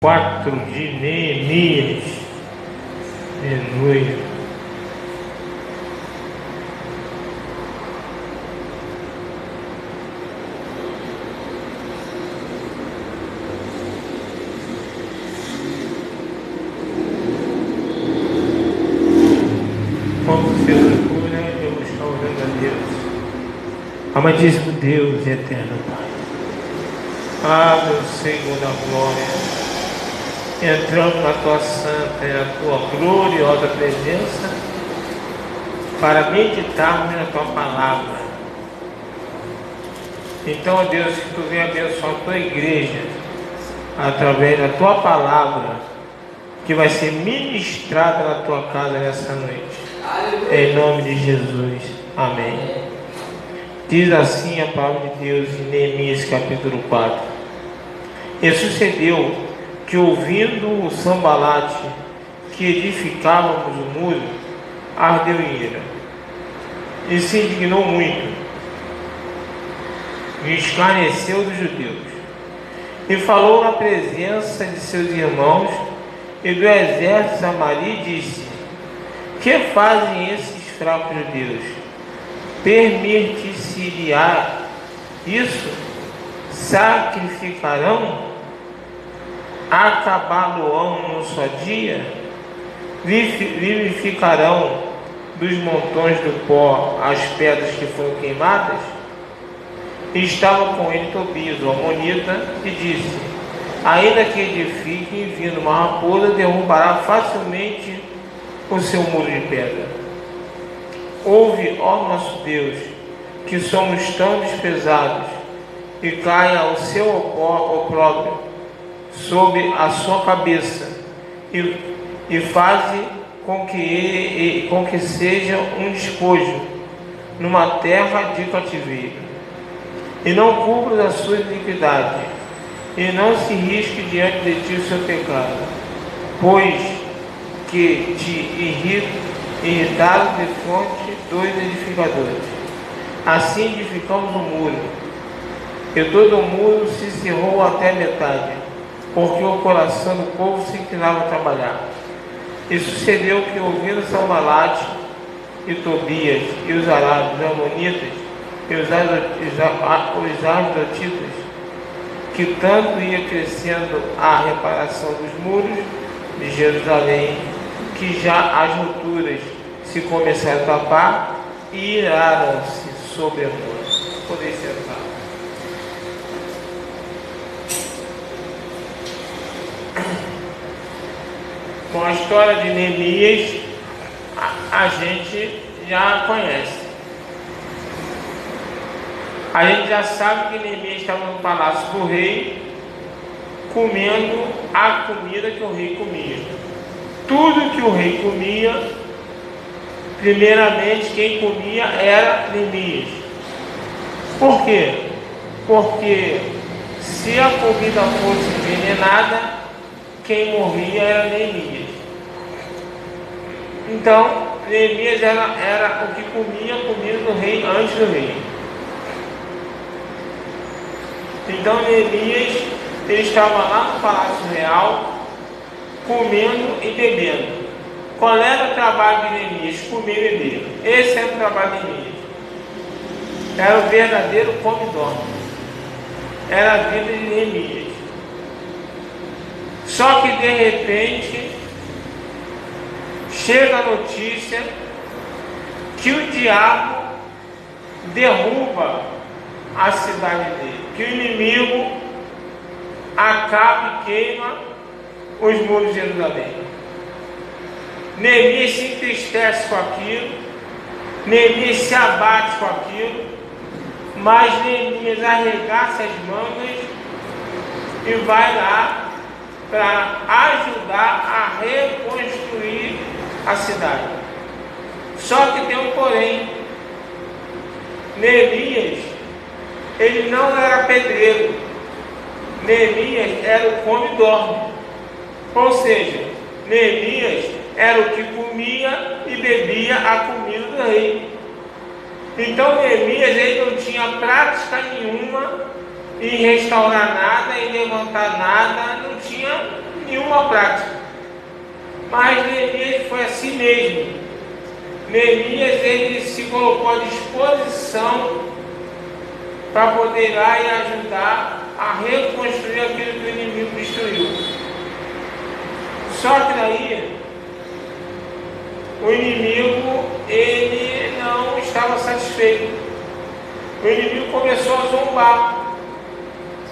4 de Neemias. Aleluia. Quando você procura, eu vou estar orando a Deus. Amadíssimo Deus e eterno Pai. Ah, meu Senhor da glória. Entramos na tua santa e na tua gloriosa presença para meditarmos na tua palavra. Então, Deus, que tu venha abençoar a tua igreja através da tua palavra que vai ser ministrada na tua casa nessa noite. Em nome de Jesus. Amém. Diz assim a palavra de Deus em Neemias capítulo 4. E sucedeu que, ouvindo o Sambalate que edificávamos o muro, ardeu em ira e se indignou muito e escarneceu dos judeus e falou na presença de seus irmãos e do exército samarí e disse: que fazem esses fracos judeus? Permitir-se-á isso? Sacrificarão? Acabá-lo-ão num só dia? Vivificarão dos montões do pó as pedras que foram queimadas? E estava com ele Tobias, o amonita, e disse: ainda que edifiquem, vindo uma raposa, derrubará facilmente o seu muro de pedra. Ouve, ó nosso Deus, que somos tão desprezados, e caia o seu opróbrio sobre a sua cabeça, e faze com que seja um despojo numa terra de cativeiro, e não cubra a sua iniquidade, e não se risque diante de ti o seu pecado, pois que te irritaram de fronte dos edificadores. Assim edificamos o muro, e todo o muro se cerrou até metade, porque o coração do povo se inclinava a trabalhar. E sucedeu que, ouvindo Sambalate e Tobias e os arábios, os amonitas e os asdotitas, que tanto ia crescendo a reparação dos muros de Jerusalém, que já as rupturas se começaram a tapar, e iraram-se sobre nós. Podem sentar. Com a história de Neemias, a gente já conhece. A gente já sabe que Neemias estava no palácio do rei, comendo a comida que o rei comia. Tudo que o rei comia, primeiramente quem comia era Neemias. Por quê? Porque se a comida fosse envenenada, quem morria era Neemias. Então, Neemias era o que comia a comida do rei antes do rei. Então, Neemias, ele estava lá no Palácio Real, comendo e bebendo. Qual era o trabalho de Neemias? Comer e beber. Esse era o trabalho de Neemias. Era o verdadeiro come e dorme. Era a vida de Neemias. Só que de repente chega a notícia que o diabo derruba a cidade dele, que o inimigo acaba e queima os muros de Jerusalém. Neemias se entristece com aquilo, Neemias se abate com aquilo, mas Neemias arregaça as mangas e vai lá para ajudar a reconstruir a cidade. Só que tem um porém. Neemias, ele não era pedreiro. Neemias era o come e dorme. Ou seja, Neemias era o que comia e bebia a comida do rei. Então Neemias, ele não tinha prática nenhuma em restaurar nada, em levantar nada, não tinha uma prática. Mas Neemias foi assim mesmo. Neemias, ele se colocou à disposição para poder ir lá e ajudar a reconstruir aquilo que o inimigo destruiu. Só que daí o inimigo, ele não estava satisfeito. O inimigo começou a zombar.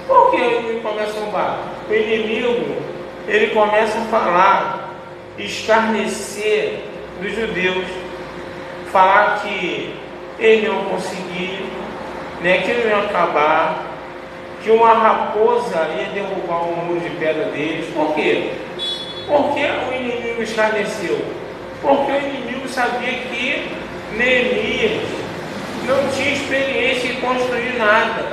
Por que o inimigo começa a zombar? O inimigo, ele começa a falar, escarnecer dos judeus, falar que ele não conseguia, né, que não ia acabar, que uma raposa ia derrubar um muro de pedra deles. Por quê? Porque o inimigo escarneceu. Porque o inimigo sabia que Neemias não tinha experiência em construir nada.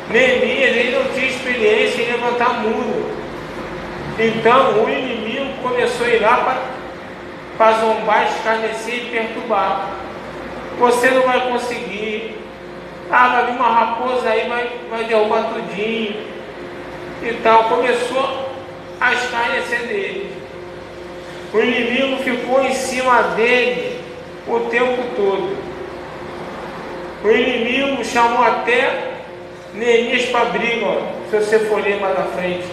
Neemias, ele não tinha experiência em levantar muro. Então o inimigo começou a ir lá para zombar, escarnecer e perturbar. Você não vai conseguir. Vai vir uma raposa aí, vai derrubar tudinho. Então começou a escarnecer dele. O inimigo ficou em cima dele o tempo todo. O inimigo chamou até Neemias para briga, ó, se você for ler mais à frente.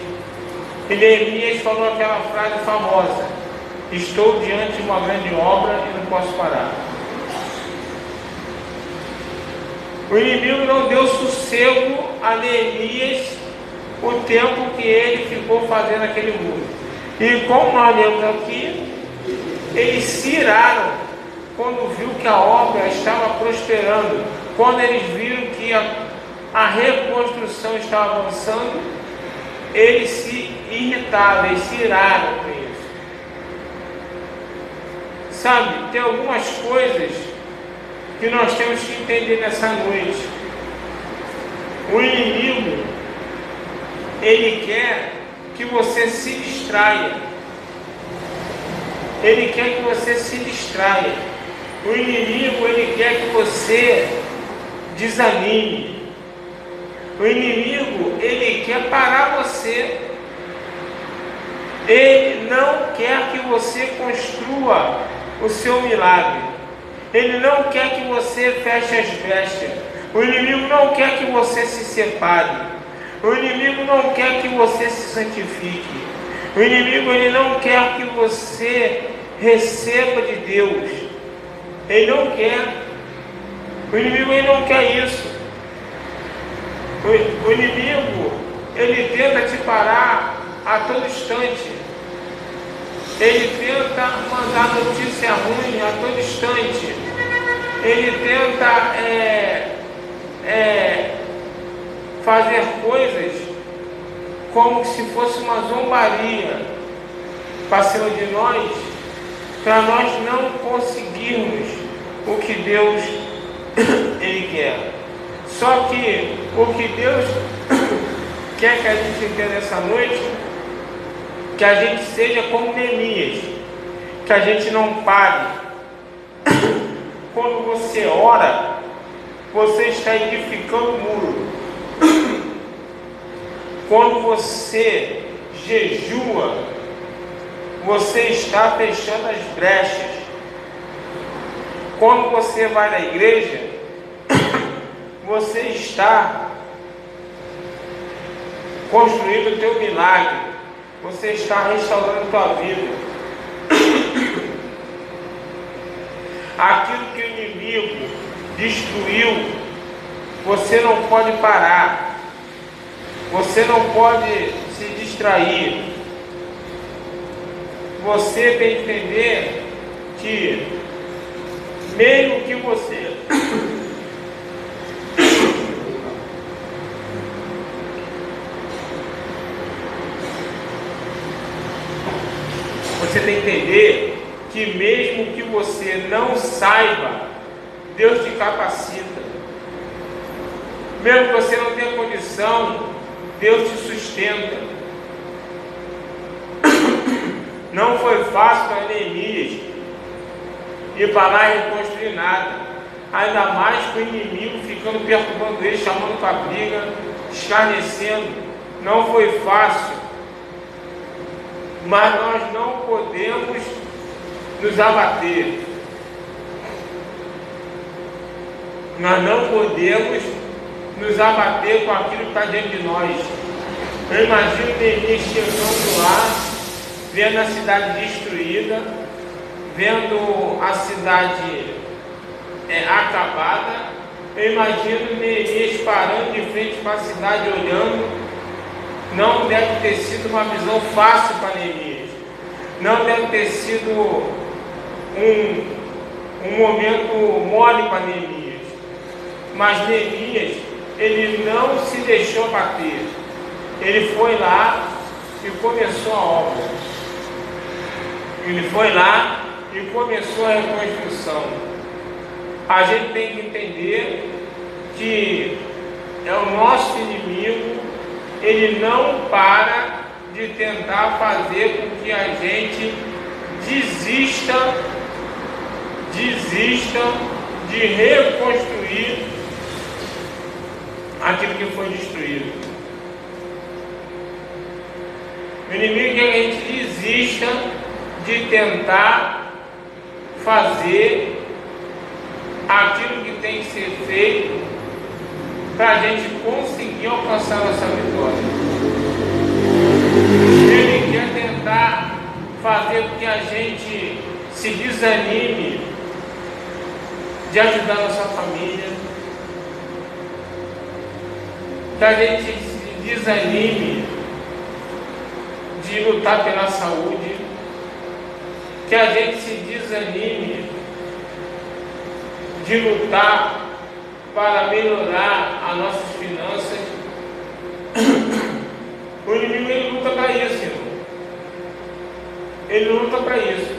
E Neemias falou aquela frase famosa: estou diante de uma grande obra e não posso parar. O inimigo não deu sossego a Neemias o tempo que ele ficou fazendo aquele muro. E como nós lemos aqui, eles se iraram quando viu que a obra estava prosperando, quando eles viram que a reconstrução estava avançando, eles se irritaram, eles se iraram com isso. Sabe, tem algumas coisas que nós temos que entender nessa noite. O inimigo, ele quer que você se distraia. Ele quer que você se distraia. O inimigo, ele quer que você desanime. O inimigo, ele quer parar você. Ele não quer que você construa o seu milagre. Ele não quer que você feche as brechas. O inimigo não quer que você se separe. O inimigo não quer que você se santifique. O inimigo, ele não quer que você receba de Deus. Ele não quer. O inimigo, ele não quer isso. O inimigo, ele tenta te parar a todo instante. Ele tenta mandar notícia ruim a todo instante. Ele tenta fazer coisas como se fosse uma zombaria para cima de nós, para nós não conseguirmos o que Deus ele quer. Só que o que Deus quer que a gente entenda essa noite, que a gente seja como Neemias, que a gente não pare. Quando você ora, você está edificando o muro. Quando você jejua, você está fechando as brechas. Quando você vai na igreja, você está construindo o teu milagre. Você está restaurando a tua vida. Aquilo que o inimigo destruiu, você não pode parar. Você não pode se distrair. Você tem que entender que mesmo que você tem que entender que mesmo que você não saiba, Deus te capacita. Mesmo que você não tenha condição, Deus te sustenta. Não foi fácil para Neemias ir para lá e reconstruir nada. Ainda mais com o inimigo ficando perturbando ele, chamando para briga, escarnecendo. Não foi fácil. mas nós não podemos nos abater. Nós não podemos nos abater com aquilo que está diante de nós. Eu imagino Neemias chegando lá, vendo a cidade destruída, vendo a cidade acabada. Eu imagino Neemias parando de frente para a cidade, olhando. Não deve ter sido uma visão fácil para Neemias. Não deve ter sido um momento mole para Neemias. Mas Neemias, ele não se deixou bater. Ele foi lá e começou a obra. Ele foi lá e começou a reconstrução. A gente tem que entender que é o nosso inimigo. Ele não para de tentar fazer com que a gente desista de reconstruir aquilo que foi destruído. O inimigo quer que a gente desista de tentar fazer aquilo que tem que ser feito para a gente conseguir alcançar nossa vitória. Ele quer tentar fazer com que a gente se desanime de ajudar nossa família, que a gente se desanime de lutar pela saúde, que a gente se desanime de lutar para melhorar as nossas finanças. O inimigo, ele luta para isso, irmão. Ele luta para isso,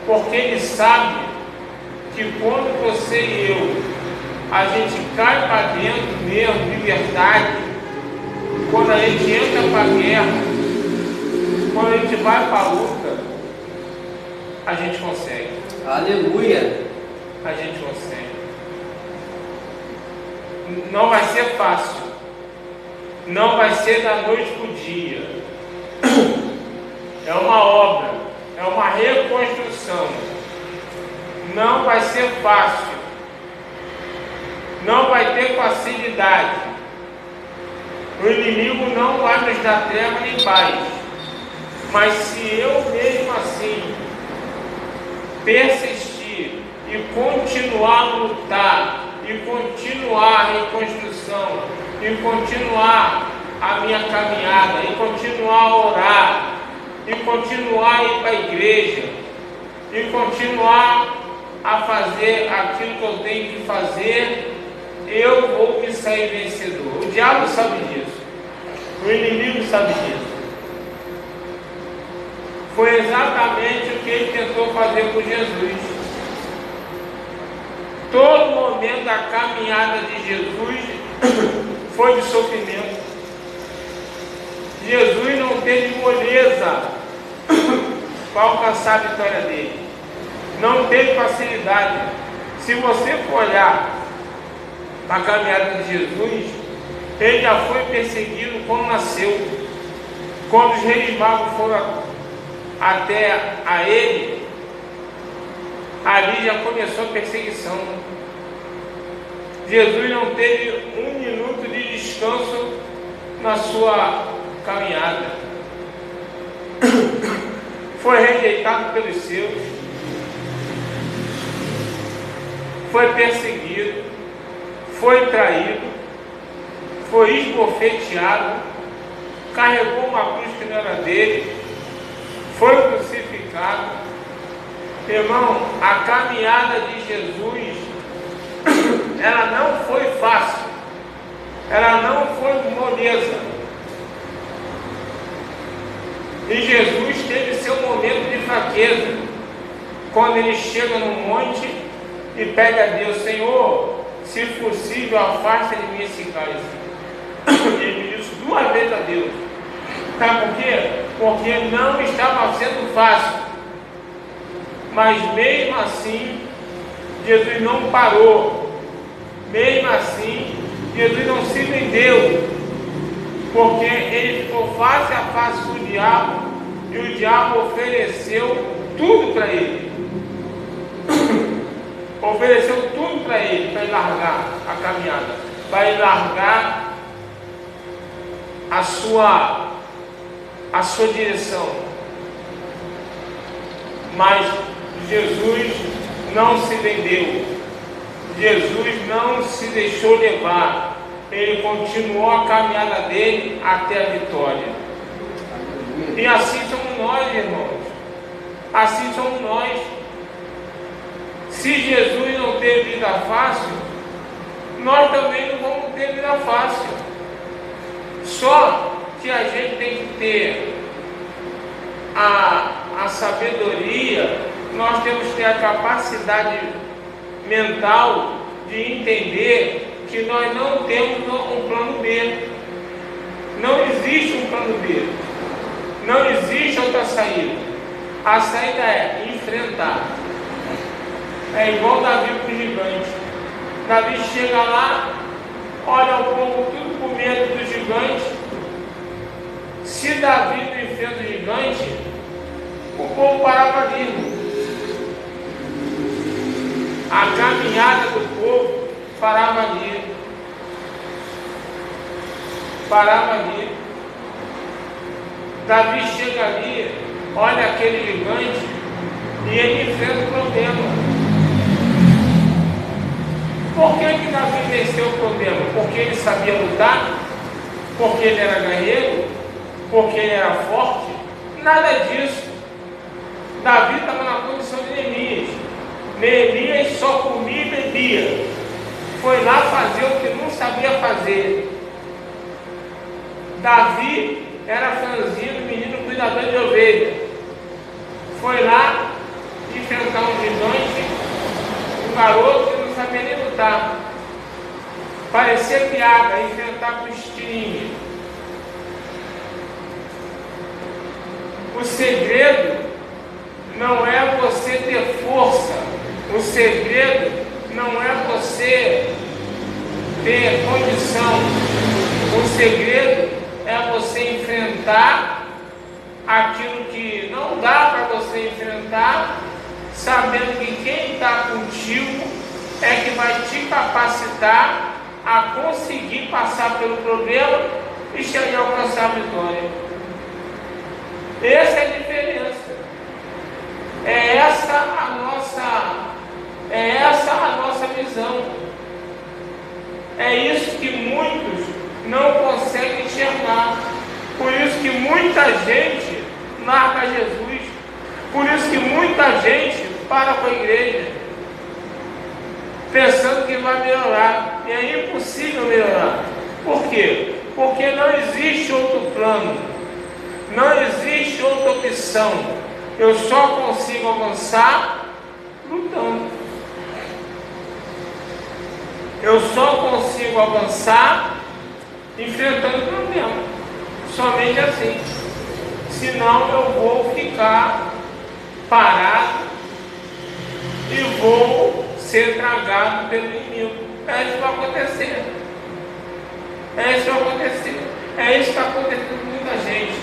porque ele sabe que quando você e eu, a gente cai para dentro mesmo, de verdade, quando a gente entra para a guerra, quando a gente vai para a luta, a gente consegue. Aleluia! A gente consegue. Não vai ser fácil. Não vai ser da noite para o dia. É uma obra, é uma reconstrução. Não vai ser fácil. Não vai ter facilidade. O inimigo não vai nos dar treva nem paz. Mas se eu mesmo assim persistir e continuar a lutar, e continuar a reconstrução, e continuar a minha caminhada, e continuar a orar, e continuar a ir para a igreja, e continuar a fazer aquilo que eu tenho que fazer, eu vou me sair vencedor. O diabo sabe disso, o inimigo sabe disso. Foi exatamente o que ele tentou fazer com Jesus. Todo momento da caminhada de Jesus foi de sofrimento. Jesus não teve moleza para alcançar a vitória dele. Não teve facilidade. Se você for olhar a caminhada de Jesus, ele já foi perseguido quando nasceu. Quando os reis magos foram até a ele, ali já começou a perseguição. Jesus não teve um minuto de descanso na sua caminhada. Foi rejeitado pelos seus, foi perseguido, foi traído, foi esbofeteado, carregou uma cruz que não era dele, foi crucificado. Irmão, a caminhada de Jesus, ela não foi fácil, ela não foi moleza. E Jesus teve seu momento de fraqueza, quando ele chega no monte e pede a Deus: Senhor, se possível, afasta de mim esse cálice. Ele disse 2 vezes a Deus. Sabe por quê? Porque não estava sendo fácil. Mas mesmo assim, Jesus não parou. Mesmo assim, Jesus não se vendeu. Porque ele ficou face a face com o diabo. E o diabo ofereceu tudo para ele. Ofereceu tudo para ele largar a caminhada, para ele largar a sua direção. Mas Jesus não se vendeu. Jesus não se deixou levar. Ele continuou a caminhada dele até a vitória. E assim somos nós, irmãos. Assim somos nós. Se Jesus não teve vida fácil, nós também não vamos ter vida fácil. Só que a gente tem que ter a sabedoria, nós temos que ter a capacidade mental de entender que nós não temos um plano B. Não existe um plano B. Não existe outra saída. A saída é enfrentar. É igual Davi com o gigante. Davi chega lá, olha o povo tudo com medo do gigante. Se Davi não enfrenta o gigante, o povo parava ali. A caminhada do povo parava ali. Parava ali. Davi chega ali, olha aquele gigante e ele enfrenta o problema. Por que Davi venceu o problema? Porque ele sabia lutar? Porque ele era guerreiro? Porque ele era forte? Nada disso. Davi estava na condição de Neemias. Neemias só comia e bebia. Foi lá fazer o que não sabia fazer. Davi era franzino, menino cuidador de ovelha. Foi lá enfrentar um gigante, um garoto que não sabia nem lutar. Parecia piada, enfrentar com estilingue. O segredo não é você ter força. O segredo não é você ter condição. O segredo é você enfrentar aquilo que não dá para você enfrentar, sabendo que quem está contigo é que vai te capacitar a conseguir passar pelo problema e chegar a alcançar a vitória. Essa é a diferença. É essa a nossa visão. É isso que muitos não conseguem enxergar. Por isso que muita gente larga Jesus. Por isso que muita gente para com a igreja, pensando que vai melhorar. E é impossível melhorar. Por quê? Porque não existe outro plano. Não existe outra opção. Eu só consigo avançar lutando. Eu só consigo avançar enfrentando o problema. Somente assim. Senão eu vou ficar parado e vou ser tragado pelo inimigo. É isso que vai acontecer. É isso que vai acontecer. É isso que está acontecendo com muita gente.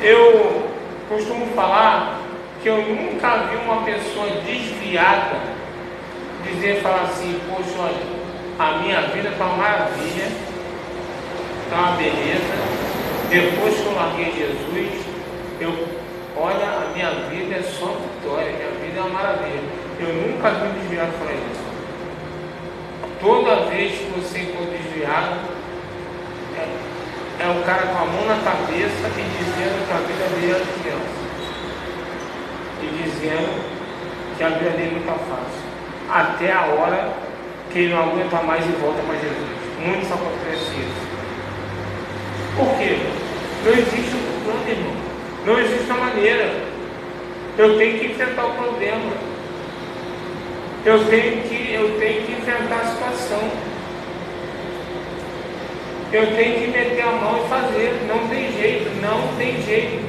Eu costumo falar que eu nunca vi uma pessoa desviada falar assim: poxa, olha, a minha vida está uma maravilha, está uma beleza. Depois que eu larguei Jesus, olha, a minha vida é só vitória, minha vida é uma maravilha. Eu nunca vi um desviado falar isso. Toda vez que você encontra desviado, é o cara com a mão na cabeça e dizendo que a vida dele é de criança. E dizendo que a vida dele não está fácil. Até a hora que ele não aguenta mais e volta para Jesus. Muitos acontece isso. Por quê? Não existe outro plano, irmão. Não existe uma maneira. Eu tenho que enfrentar o problema. Eu tenho que enfrentar a situação. Eu tenho que meter a mão e fazer. Não tem jeito, não tem jeito.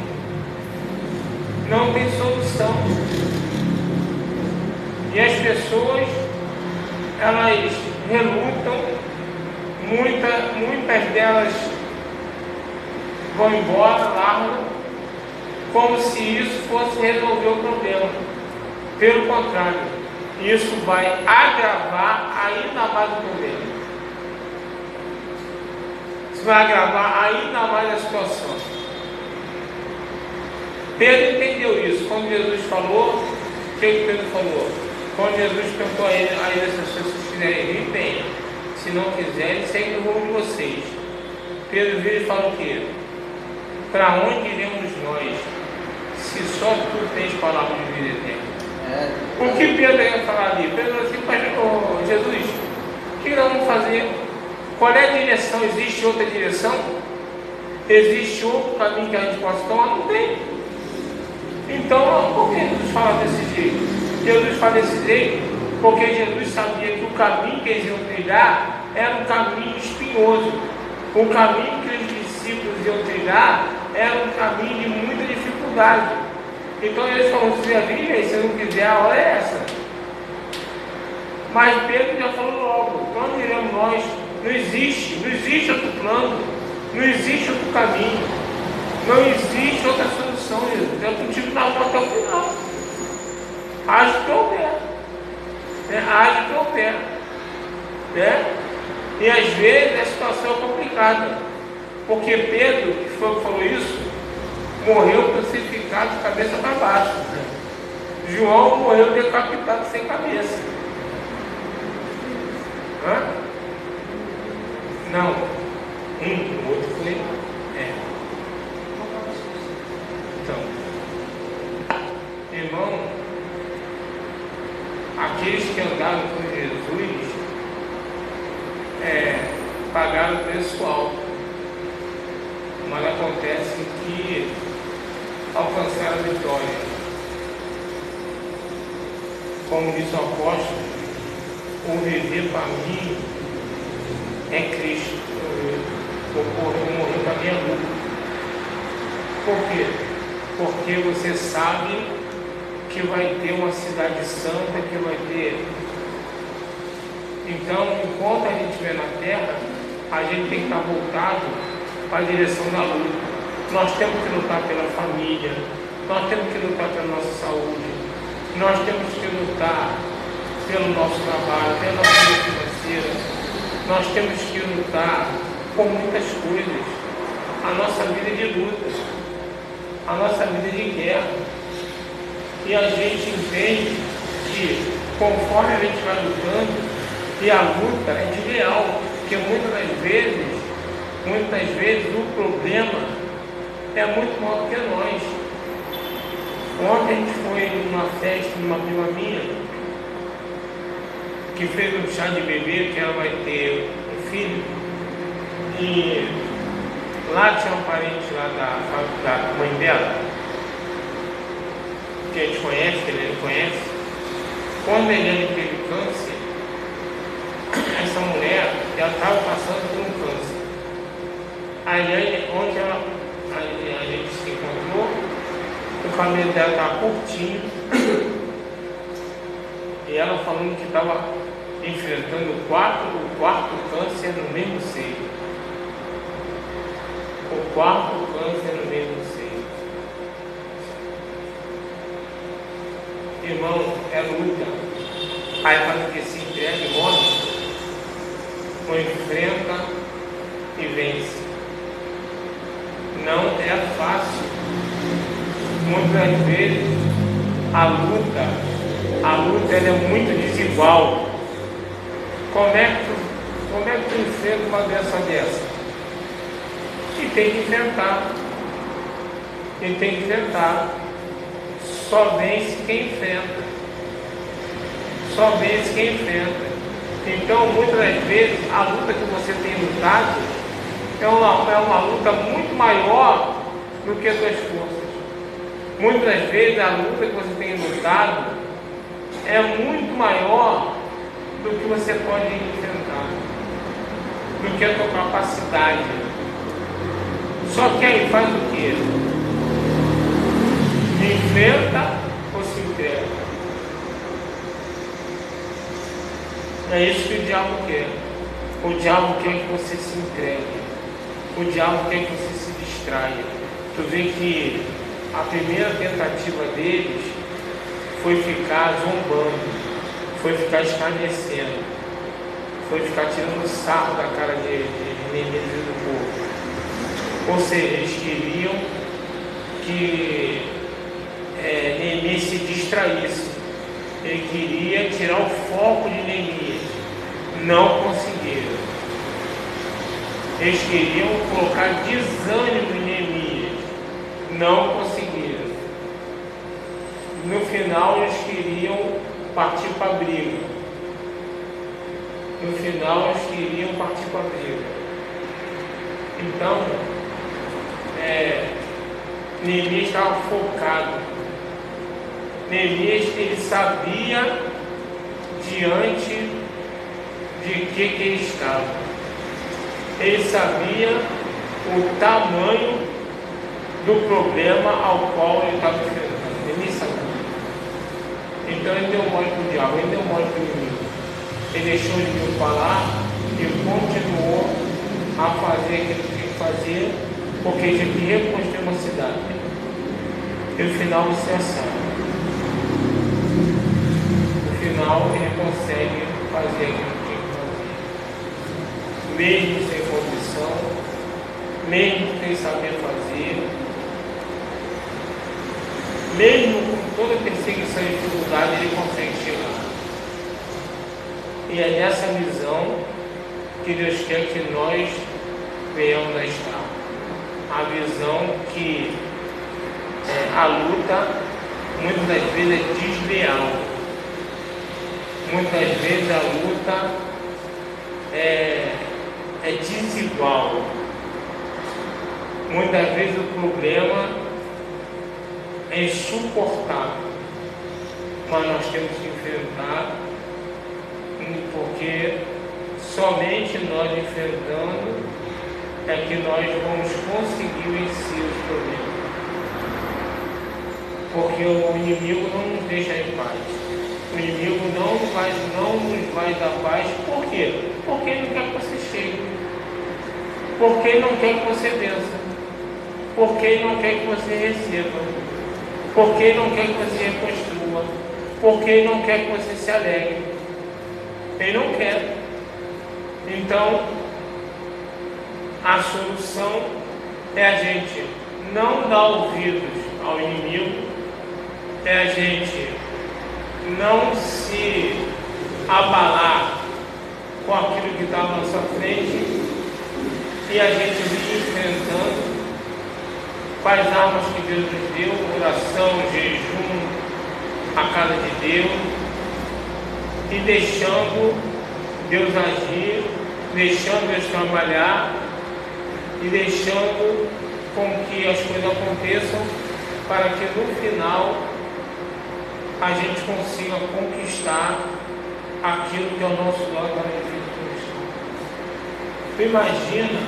Não tem solução. E as pessoas, elas relutam, muitas delas vão embora, largam, como se isso fosse resolver o problema. Pelo contrário, isso vai agravar ainda mais o problema. Isso vai agravar ainda mais a situação. Pedro entendeu isso. Quando Jesus falou, o que Pedro falou? Quando Jesus perguntou a ele, se vocês quiserem vir, bem. Se não quiserem, segue o rumo de vocês. Pedro veio e falou o quê? Para onde iremos nós, se só tu tens palavra de vida eterna? O que Pedro ia falar ali? Pedro falou assim, Jesus, o que nós vamos fazer? Qual é a direção? Existe outra direção? Existe outro caminho que a gente possa tomar? Não tem. Então, por que Jesus fala desse jeito? Jesus fala desse jeito porque Jesus sabia que o caminho que eles iam trilhar era um caminho espinhoso. O caminho que os discípulos iam trilhar era um caminho de muita dificuldade. Então eles falaram, se não quiser, a hora é essa. Mas Pedro já falou logo, quando iremos nós, não existe outro plano, não existe outro caminho, não existe outra solução, Jesus. Eu contigo na mão até o final. Age que eu quero. Age que eu quero. E às vezes a situação é complicada. Porque Pedro, que falou isso, morreu crucificado de cabeça para baixo. João morreu decapitado sem cabeça. Não. O outro foi. Então, irmão, aqueles que andaram com Jesus pagaram o preço alto. Mas acontece que alcançaram a vitória. Como diz o apóstolo, o viver para mim é Cristo. Eu morri para a minha luta. Por quê? Porque você sabe que vai ter uma cidade santa, que vai ter. Então, enquanto a gente estiver na terra, a gente tem que estar voltado para a direção da luta. Nós temos que lutar pela família, nós temos que lutar pela nossa saúde, nós temos que lutar pelo nosso trabalho, pela nossa vida financeira, nós temos que lutar por muitas coisas. A nossa vida é de luta, a nossa vida é de guerra. E a gente entende que conforme a gente vai lutando, e a luta é desleal, porque muitas vezes o problema é muito maior do que nós. Ontem a gente foi numa festa de uma prima minha que fez um chá de bebê, que ela vai ter um filho, e lá tinha um parente lá da mãe dela, que a gente conhece, que ele conhece. Quando ele teve câncer, essa mulher, ela estava passando por um câncer. Aí onde a gente se encontrou, o cabelo dela estava curtinho, e ela falando que estava enfrentando o quarto câncer no mesmo seio. O quarto câncer no mesmo seio. Irmão, é luta. Aí para que se entrega e morre, ou enfrenta e vence. Não é fácil. Muitas vezes a luta ela é muito desigual. Como é que tu enfrenta uma doença dessa? E tem que enfrentar. Só vence quem enfrenta. Então, muitas das vezes, a luta que você tem lutado é uma luta muito maior do que as suas forças. Muitas das vezes, a luta que você tem lutado é muito maior do que você pode enfrentar, do que a sua capacidade. Só que aí faz o quê? Enfrenta ou se entrega? É isso que o diabo quer. O diabo quer que você se entregue. O diabo quer que você se distraia. Tu vê que a primeira tentativa deles foi ficar zombando, foi ficar escarnecendo, foi ficar tirando sarro da cara de Neemias e do povo. Ou seja, eles queriam que Neemias se distraísse. Ele queria tirar o foco de Neemias. Não conseguiram. Eles queriam colocar desânimo em Neemias. Não conseguiram. No final eles queriam partir para a briga. No final eles queriam partir para a briga. Então, Neemias estava focado. Neemias, ele sabia diante de que ele estava. Ele sabia o tamanho do problema ao qual ele estava enfrentando. Ele sabia. Então ele deu mole para o diabo, ele deu mole para o inimigo. Ele deixou o inimigo falar e continuou a fazer aquilo que tinha que fazer, porque ele tinha que reconstruir uma cidade. E no final você sabe. No final ele consegue fazer aquilo que tinha que fazer. Mesmo sem condição, mesmo sem saber fazer, mesmo com toda perseguição e dificuldade, ele consegue chegar. E é nessa visão que Deus quer que nós venhamos a estar. A visão que a luta muitas das vezes é desleal. Muitas vezes a luta é desigual. Muitas vezes o problema é insuportável. Mas nós temos que enfrentar, porque somente nós enfrentando é que nós vamos conseguir vencer os problemas. Porque o inimigo não nos deixa em paz. O inimigo não nos vai dar paz. Por quê? Porque ele não quer que você chegue. Porque ele não quer que você vença. Porque ele não quer que você receba. Porque ele não quer que você reconstrua. Porque ele não quer que você se alegre. Ele não quer. Então, a solução é a gente não dar ouvidos ao inimigo, é a gente não se abalar com aquilo que está à nossa frente e a gente vir enfrentando com as armas que Deus nos deu, oração, jejum, a casa de Deus, e deixando Deus agir, deixando Deus trabalhar e deixando com que as coisas aconteçam para que no final a gente consiga conquistar aquilo que é o nosso Deus também fez conquistar. Tu imagina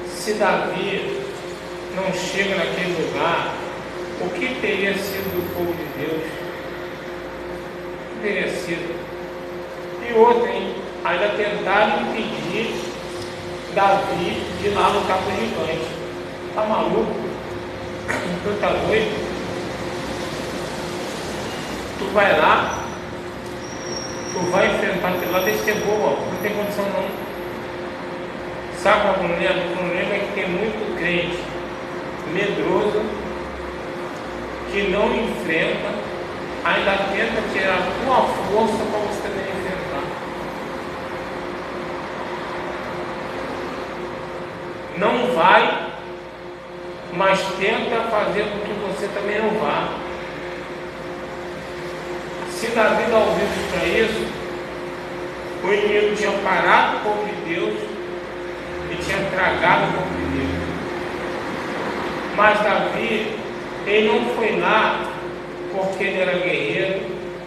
se Davi não chega naquele lugar, o que teria sido do povo de Deus? O que teria sido? E outra, ainda tentaram impedir Davi de ir lá lutar com o gigante. Tá maluco? Tu tá doido? Tu vai lá, tu vai enfrentar aquilo lá, deixa ser boa, não tem condição não. Sabe qual é o problema? O problema é que tem muito crente medroso que não enfrenta, ainda tenta tirar a tua força para você também enfrentar. Não vai, mas tenta fazer com que você também não vá. Se Davi dá ouvidos para isso, o inimigo tinha parado o povo de Deus e tinha tragado o povo de Deus. Mas Davi, ele não foi lá porque ele era guerreiro,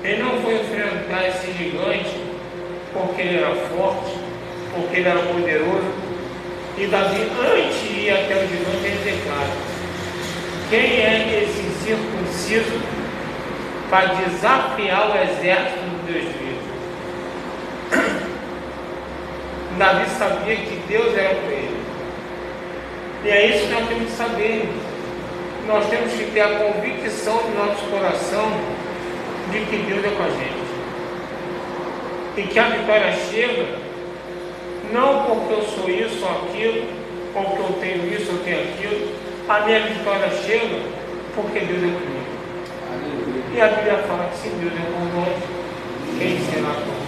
ele não foi enfrentar esse gigante porque ele era forte, porque ele era poderoso. E Davi, antes de ir até o gigante, ele declara: quem é esse incircunciso para desafiar o exército de Deus vivo? Davi sabia que Deus era com ele. E é isso que nós temos que saber. Nós temos que ter a convicção do nosso coração de que Deus é com a gente. E que a vitória chega, não porque eu sou isso ou aquilo, ou porque eu tenho isso ou tenho aquilo. A minha vitória chega porque Deus é comigo. E a Bíblia fala que se Deus é por nós, quem será por nós?